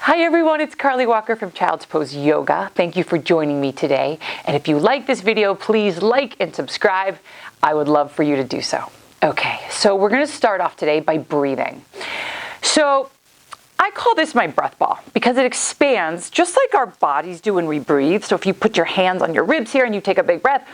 Hi everyone, it's Carly Walker from Child's Pose Yoga. Thank you for joining me today. And if you like this video, please like and subscribe. I would love for you to do so. Okay, so we're gonna start off today by breathing. So I call this my breath ball because it expands just like our bodies do when we breathe. So if you put your hands on your ribs here and you take a big breath,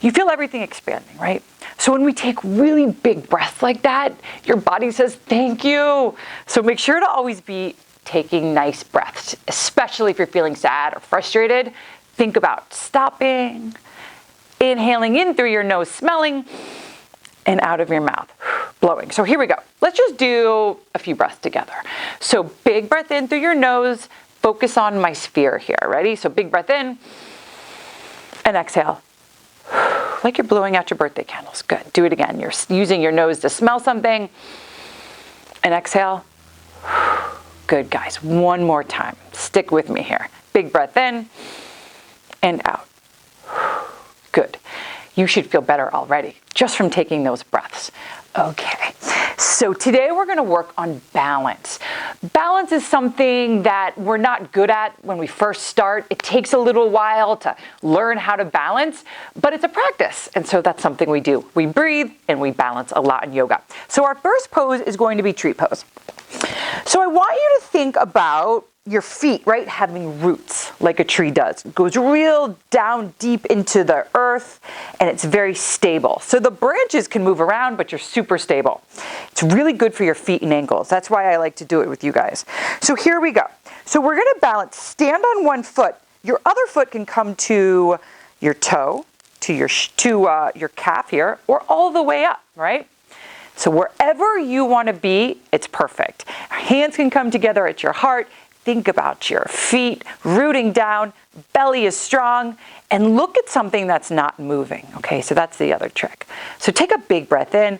you feel everything expanding, right? So when we take really big breaths like that, your body says, thank you. So make sure to always be taking nice breaths, especially if you're feeling sad or frustrated. Think about stopping, inhaling in through your nose, smelling, and out of your mouth, blowing. So here we go. Let's just do a few breaths together. So big breath in through your nose, focus on my sphere here. Ready? So big breath in and exhale. Like you're blowing out your birthday candles. Good. Do it again. You're using your nose to smell something and exhale. Good, guys. One more time. Stick with me here. Big breath in and out. Good. You should feel better already just from taking those breaths. Okay, so today we're going to work on balance. Balance is something that we're not good at when we first start. It takes a little while to learn how to balance, but it's a practice. And so that's something we do. We breathe and we balance a lot in yoga. So our first pose is going to be tree pose. So I want you to think about your feet, right, having roots like a tree does. It goes real down deep into the earth and it's very stable. So the branches can move around, but you're super stable. It's really good for your feet and ankles. That's why I like to do it with you guys. So here we go. So we're gonna balance, stand on one foot. Your other foot can come to your toe, to your calf here, or all the way up, right? So wherever you wanna be, it's perfect. Hands can come together at your heart. Think about your feet rooting down, belly is strong, and look at something that's not moving. Okay, so that's the other trick. So take a big breath in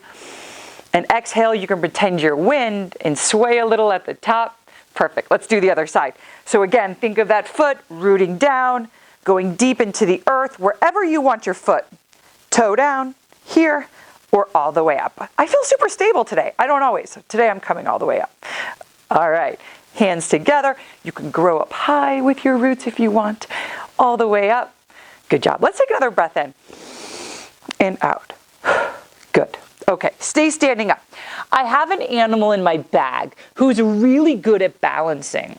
and exhale. You can pretend you're wind and sway a little at the top. Perfect. Let's do the other side. So again, think of that foot rooting down, going deep into the earth, wherever you want your foot. Toe down, here, or all the way up. I feel super stable today. I don't always. So today I'm coming all the way up. All right. Hands together. You can grow up high with your roots if you want, all the way up. Good job. Let's take another breath in and out. Good. Okay, stay standing up. I have an animal in my bag who's really good at balancing.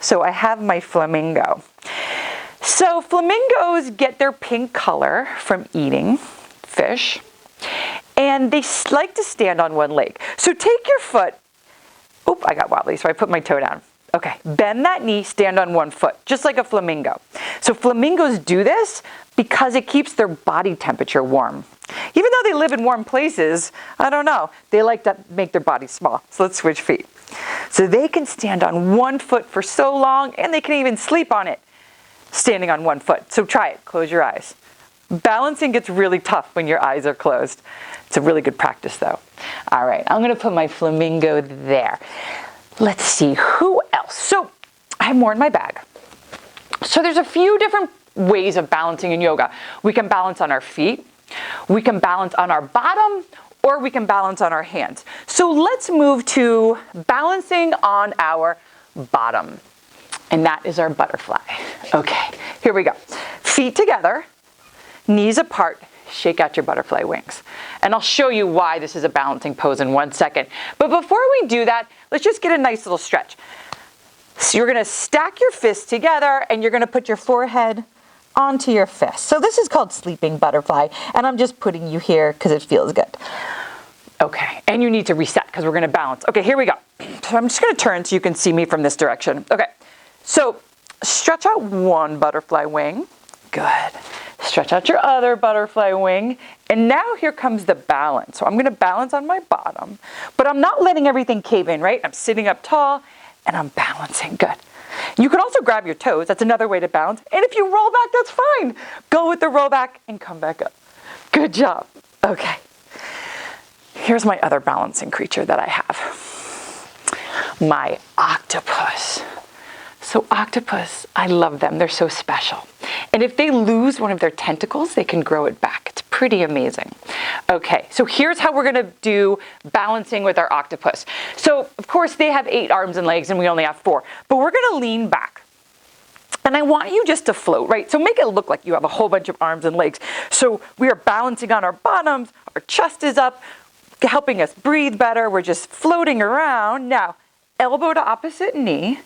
So I have my flamingo. So flamingos get their pink color from eating fish, and they like to stand on one leg. So take your foot. Oop, I got wobbly, so I put my toe down. Okay, bend that knee, stand on one foot, just like a flamingo. So flamingos do this because it keeps their body temperature warm. Even though they live in warm places, I don't know, they like to make their body small. So let's switch feet. So they can stand on one foot for so long, and they can even sleep on it, standing on one foot. So try it, close your eyes. Balancing gets really tough when your eyes are closed. It's a really good practice though. All right, I'm gonna put my flamingo there. Let's see, who else? So I have more in my bag. So there's a few different ways of balancing in yoga. We can balance on our feet, we can balance on our bottom, or we can balance on our hands. So let's move to balancing on our bottom. And that is our butterfly. Okay, here we go. Feet together, knees apart, shake out your butterfly wings. And I'll show you why this is a balancing pose in 1 second. But before we do that, let's just get a nice little stretch. So you're gonna stack your fists together and you're gonna put your forehead onto your fist. So this is called sleeping butterfly, and I'm just putting you here because it feels good. Okay, and you need to reset because we're gonna balance. Okay, here we go. So I'm just gonna turn so you can see me from this direction. Okay, so stretch out one butterfly wing. Good. Stretch out your other butterfly wing. And now here comes the balance. So I'm gonna balance on my bottom, but I'm not letting everything cave in, right? I'm sitting up tall and I'm balancing. Good. You can also grab your toes. That's another way to balance. And if you roll back, that's fine. Go with the roll back and come back up. Good job. Okay. Here's my other balancing creature that I have. My octopus. So octopus, I love them. They're so special. And if they lose one of their tentacles, they can grow it back. It's pretty amazing. Okay, so here's how we're gonna do balancing with our octopus. So of course they have 8 arms and legs and we only have 4, but we're gonna lean back. And I want you just to float, right? So make it look like you have a whole bunch of arms and legs. So we are balancing on our bottoms, our chest is up, helping us breathe better. We're just floating around. Now, elbow to opposite knee,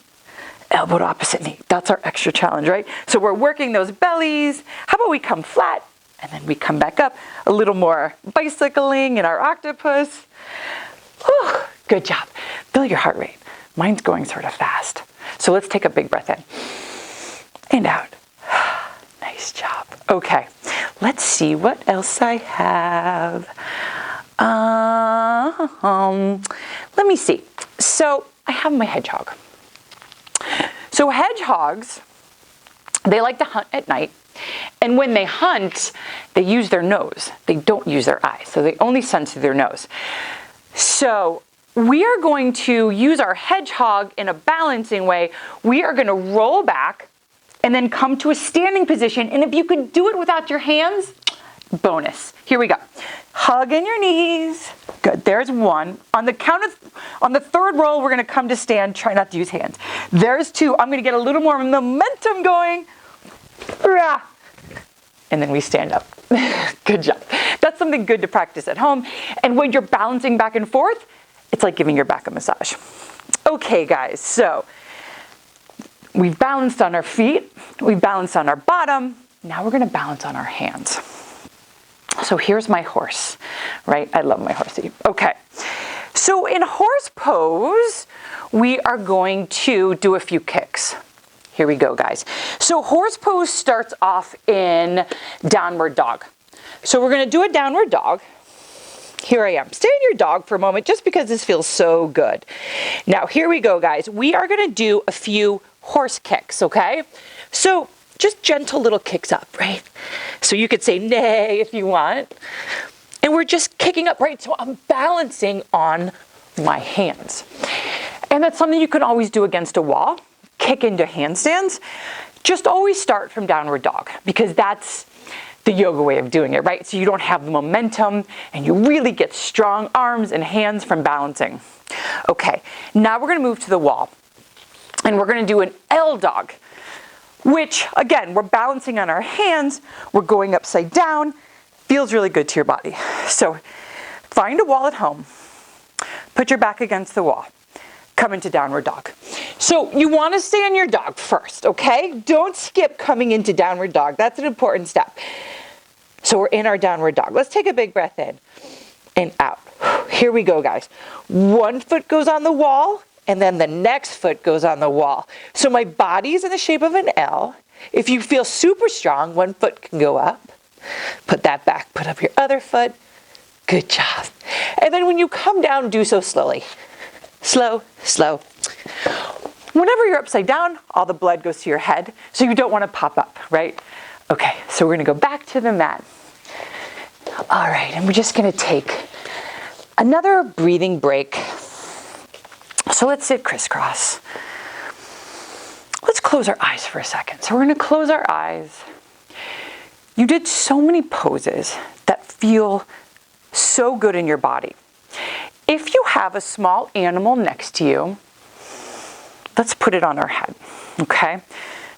elbow to opposite knee. That's our extra challenge, right? So we're working those bellies. How about we come flat and then we come back up, a little more bicycling in our octopus. Whew, good job. Feel your heart rate. Mine's going sort of fast. So let's take a big breath in and out. Nice job. Okay, let's see what else I have. Let me see. So I have my hedgehog. So hedgehogs, they like to hunt at night. And when they hunt, they use their nose. They don't use their eyes. So they only sense through their nose. So we are going to use our hedgehog in a balancing way. We are going to roll back and then come to a standing position. And if you could do it without your hands, bonus. Here we go. Hug in your knees. Good. There's one. On the third roll, we're going to come to stand. Try not to use hands. There's 2. I'm going to get a little more momentum going. And then we stand up. Good job. That's something good to practice at home. And when you're balancing back and forth, it's like giving your back a massage. Okay, guys. So we've balanced on our feet. We've balanced on our bottom. Now we're going to balance on our hands. So here's my horse, right? I love my horsey. Okay. So in horse pose, we are going to do a few kicks. Here we go, guys. So horse pose starts off in downward dog. So we're going to do a downward dog. Here I am. Stay in your dog for a moment just because this feels so good. Now here we go, guys. We are going to do a few horse kicks, okay? So just gentle little kicks up, right? So you could say nay if you want. And we're just kicking up, right? So I'm balancing on my hands. And that's something you can always do against a wall. Kick into handstands. Just always start from downward dog because that's the yoga way of doing it, right? So you don't have the momentum and you really get strong arms and hands from balancing. Okay, now we're gonna move to the wall and we're gonna do an L dog, which again, we're balancing on our hands, we're going upside down, feels really good to your body. So find a wall at home, put your back against the wall, come into downward dog. So you want to stay on your dog first, okay? Don't skip coming into downward dog. That's an important step. So we're in our downward dog. Let's take a big breath in and out. Here we go, guys. One foot goes on the wall and then the next foot goes on the wall. So my body's in the shape of an L. If you feel super strong, one foot can go up. Put that back, put up your other foot. Good job. And then when you come down, do so slowly. Slow, slow. Whenever you're upside down, all the blood goes to your head, so you don't want to pop up, right? Okay, so we're going to go back to the mat. All right, and we're just going to take another breathing break. So let's sit crisscross. Let's close our eyes for a second. So we're going to close our eyes. You did so many poses that feel so good in your body. If you have a small animal next to you, let's put it on our head, okay?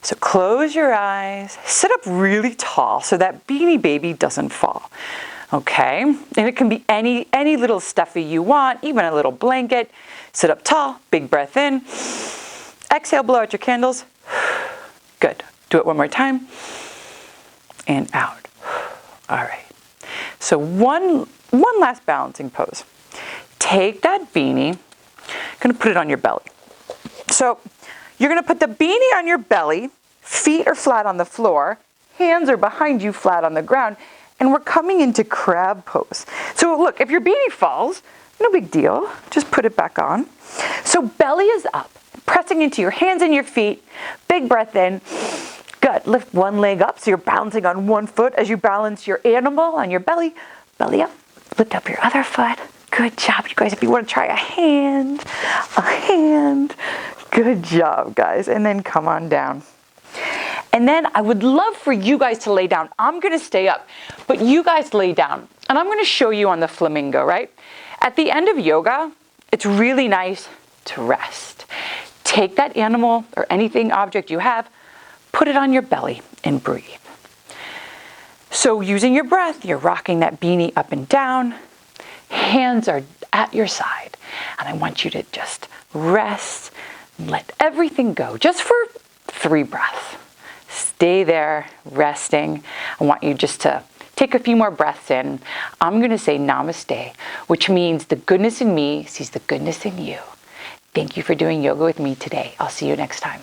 So close your eyes, sit up really tall so that Beanie Baby doesn't fall, okay? And it can be any little stuffy you want, even a little blanket. Sit up tall, big breath in. Exhale, blow out your candles. Good. Do it one more time. And out. All right. So one last balancing pose. Take that beanie, gonna put it on your belly. So you're gonna put the beanie on your belly, feet are flat on the floor, hands are behind you flat on the ground, and we're coming into crab pose. So look, if your beanie falls, no big deal, just put it back on. So belly is up, pressing into your hands and your feet, big breath in. Good, lift one leg up so you're balancing on one foot as you balance your animal on your belly, belly up, lift up your other foot. Good job, you guys. If you want to try a hand. Good job, guys. And then come on down. And then I would love for you guys to lay down. I'm going to stay up, but you guys lay down. And I'm going to show you on the flamingo, right? At the end of yoga, it's really nice to rest. Take that animal or anything, object you have, put it on your belly and breathe. So using your breath, you're rocking that beanie up and down. Hands are at your side. And I want you to just rest, let everything go, just for 3 breaths. Stay there, resting. I want you just to take a few more breaths in. I'm going to say namaste, which means the goodness in me sees the goodness in you. Thank you for doing yoga with me today. I'll see you next time.